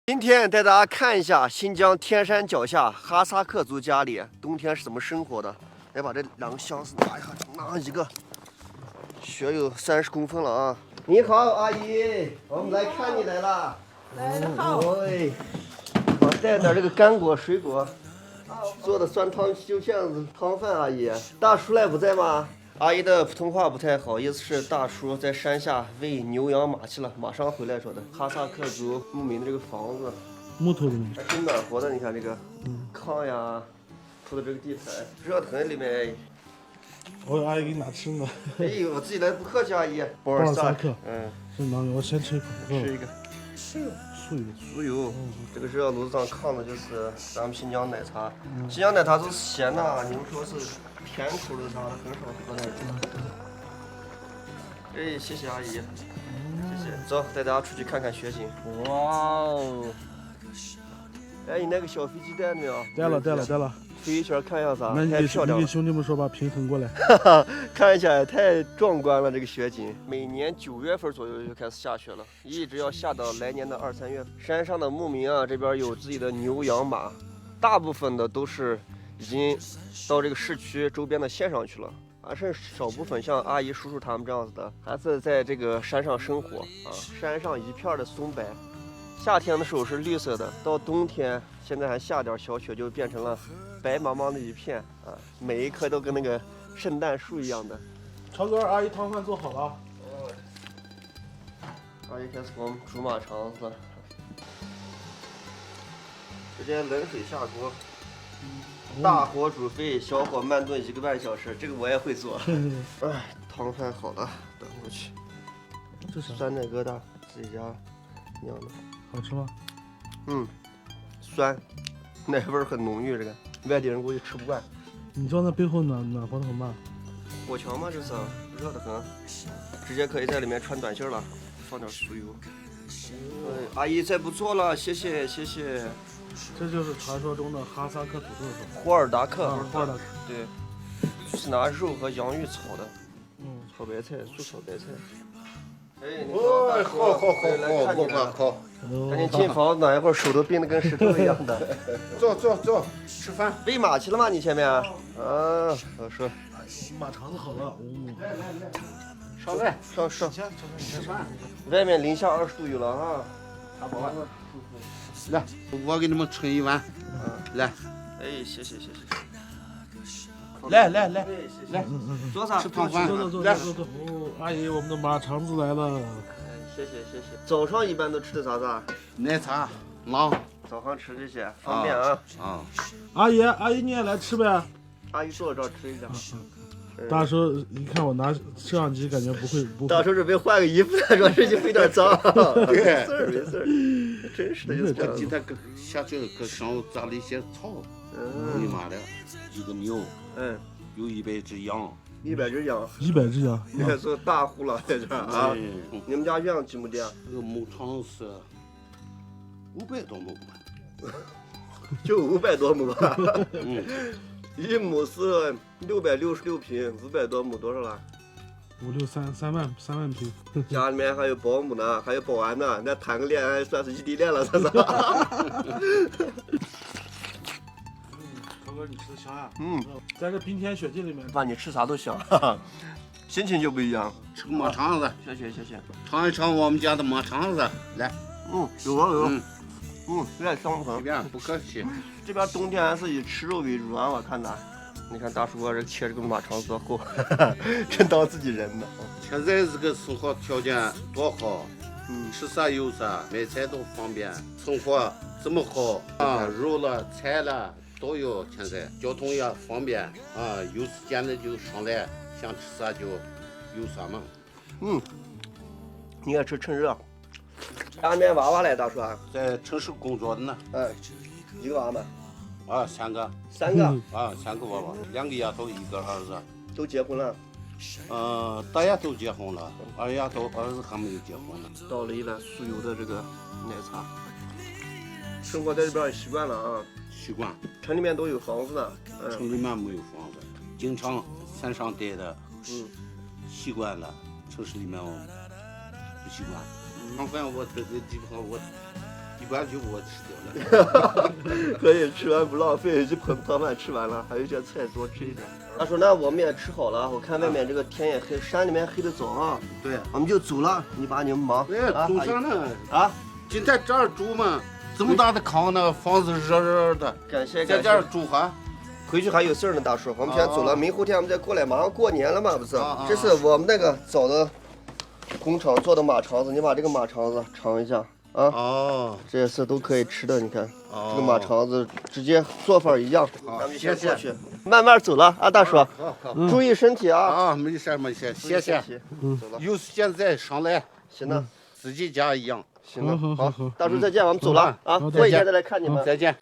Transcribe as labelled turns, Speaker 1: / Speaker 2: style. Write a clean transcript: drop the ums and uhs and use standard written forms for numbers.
Speaker 1: 今天带大家看一下新疆天山脚下哈萨克族家里冬天是怎么生活的。来把这两个箱子拿一下，拿一个，雪有30公分了啊！你好，阿姨，我们来看你来了。
Speaker 2: 来得好。
Speaker 1: 哎，我带点这个干果水果，做的酸汤就这样子汤饭。阿姨，大叔来不在吗？阿姨的普通话不太好，意思是大叔在山下喂牛羊马去了，马上回来说的。哈萨克族牧民的这个房子，
Speaker 3: 木头的吗？
Speaker 1: 还挺暖和的，你看这个炕呀，铺的这个地毯，热腾里面。
Speaker 3: 我阿姨给你拿吃的。
Speaker 1: 哎，我自己来不客气，阿姨。
Speaker 3: 波尔萨克，
Speaker 1: 嗯，
Speaker 3: 是哪里？我先吃一口。
Speaker 1: 吃一个。
Speaker 3: 酥
Speaker 1: 油，这个热炉子上炕的就是咱们新疆奶茶。新疆奶茶都是咸的，你们说是甜口的啥的，很少喝那种。哎，谢谢阿姨，谢谢。走，带大家出去看看雪景。哇哦！哎，你那个小飞机带没有？
Speaker 3: 带了。
Speaker 1: 飞一圈看一下啥？
Speaker 3: 那你给
Speaker 1: 漂亮了。
Speaker 3: 兄弟们说吧，平衡过来。
Speaker 1: 看起来太壮观了，这个雪景。每年9月份左右就开始下雪了，一直要下到来年的2、3月份。山上的牧民啊，这边有自己的牛羊马，大部分的都是已经到这个市区周边的县上去了，还是少部分像阿姨叔叔他们这样子的，还是在这个山上生活啊。山上一片的松柏，夏天的时候是绿色的，到冬天现在还下点小雪，就变成了白茫茫的一片啊，每一棵都跟那个圣诞树一样的。
Speaker 3: 超哥，阿姨汤饭做好了。
Speaker 1: 阿姨开始给我们煮马肠子了，直接冷水下锅，大火煮沸，小火慢炖1个半小时，这个我也会做。哎，汤饭好了，端过去。
Speaker 3: 这啥？
Speaker 1: 酸奶疙瘩，自己家酿的。
Speaker 3: 好吃吗？
Speaker 1: 酸，奶味儿很浓郁，这个外地人估计吃不惯。
Speaker 3: 你知道那背后暖和的很吗？
Speaker 1: 火墙嘛，这是热得很，直接可以在里面穿短袖了，放点酥油。阿姨再不做了，谢谢。
Speaker 3: 这就是传说中的哈萨克土豆是吧？
Speaker 1: 霍尔达克，
Speaker 3: 霍尔达克。
Speaker 1: 对，就是拿肉和洋芋炒的。炒白菜，素炒白菜。哎，你好，赶紧进房，暖一会儿手都冰得跟石头一样的。
Speaker 4: 坐，吃饭。
Speaker 1: 喂马去了吗？你前面？我说。
Speaker 3: 马肠子好了。
Speaker 4: 上来，
Speaker 1: 上。
Speaker 4: 吃饭。
Speaker 1: 外面零下20度有了啊。
Speaker 4: 来，我给你们盛一碗。来。
Speaker 1: 哎，谢谢。
Speaker 4: 来，
Speaker 1: 坐上。
Speaker 4: 吃汤饭。
Speaker 3: 坐。阿姨，我们的马肠子来了。
Speaker 1: 谢谢。早上一般都吃的啥子？
Speaker 4: 奶茶、馕。
Speaker 1: 早上吃这些方便啊。
Speaker 3: 阿姨你也来吃呗。
Speaker 1: 阿姨坐这儿吃一下。
Speaker 3: 大叔，你看我拿摄像机，感觉不会。
Speaker 1: 大叔准备换个衣服，他说这衣服有点脏。
Speaker 4: 对，
Speaker 1: 没事，真是的，就是这样。
Speaker 4: 我记得下去搁上午炸了一些草，你妈的，一个牛，有100只羊
Speaker 1: ，100只羊
Speaker 3: ，100只羊，
Speaker 1: 你看做大户了在这儿啊。你们家养几亩地啊？
Speaker 4: 这个牧场是500多亩吧，
Speaker 1: 就500多亩吧。一亩是666平，500多亩多少了
Speaker 3: ？5、6、3万平。
Speaker 1: 家里面还有保姆呢，还有保安呢，那谈个恋爱算是异地恋了，这是。
Speaker 3: 超哥，你吃的香呀？在这冰天雪地里面，
Speaker 1: 爸，你吃啥都香，心情就不一样。
Speaker 4: 吃个马肠子，
Speaker 1: 谢谢。
Speaker 4: 尝一尝我们家的马肠子，来。
Speaker 1: 有。有点香很。
Speaker 4: 不客气。
Speaker 1: 这边冬天还是以吃肉为主啊，我看的。你看大叔哥这切这个马肠子多厚，真当自己人呢。
Speaker 4: 现在这个生活条件多好，吃啥有啥，买菜都方便，生活这么好啊，肉了菜了都有，现在交通也方便啊，有时间了就上来，想吃啥就有啥嘛。
Speaker 1: 你也吃趁热。家里面娃娃来，大叔啊，
Speaker 4: 在城市工作的呢。
Speaker 1: 一个娃吗
Speaker 4: ？3个。
Speaker 1: 3个
Speaker 4: ？3个娃娃，2个丫头，1个儿子。
Speaker 1: 都结婚了？
Speaker 4: 大丫头结婚了，二丫头儿子还没有结婚呢。
Speaker 1: 倒了一碗酥油的这个奶茶。生活在这边也习惯了啊。
Speaker 4: 习惯。
Speaker 1: 城里面都有房子呢。
Speaker 4: 城里面没有房子，经常山上待的。习惯了，城市里面我不习惯。麻烦我这个地方我闭关酒我吃掉了。
Speaker 1: 可以吃完不浪费，一盆泡饭吃完了，还有一些菜多吃一点。大叔，那我们也吃好了，我看外面这个天也黑，山里面黑的早啊。
Speaker 4: 对，
Speaker 1: 我们就走了，你把你们忙。
Speaker 4: 哎，住上了
Speaker 1: 啊？
Speaker 4: 今天这儿住嘛，这么大的炕呢，房子热热的，
Speaker 1: 感谢
Speaker 4: 在这儿住哈。
Speaker 1: 回去还有事儿呢，大叔，我们先走了，明后天我们再过来，马上过年了嘛，不是？这是我们那个找的工厂做的马肠子，你把这个马肠子尝一下啊。
Speaker 4: 哦，
Speaker 1: 这些是都可以吃的，你看，这个马肠子直接做法一样。咱们先过去，慢慢走了啊，大叔，注意身体啊。
Speaker 4: 啊，没事没事，谢谢。
Speaker 1: 走了。
Speaker 4: 有现在上来，
Speaker 1: 行了，
Speaker 4: 自己家一样。
Speaker 1: 行了，好，大叔再见，我们走了啊，过一天再来看你们。
Speaker 4: 再见。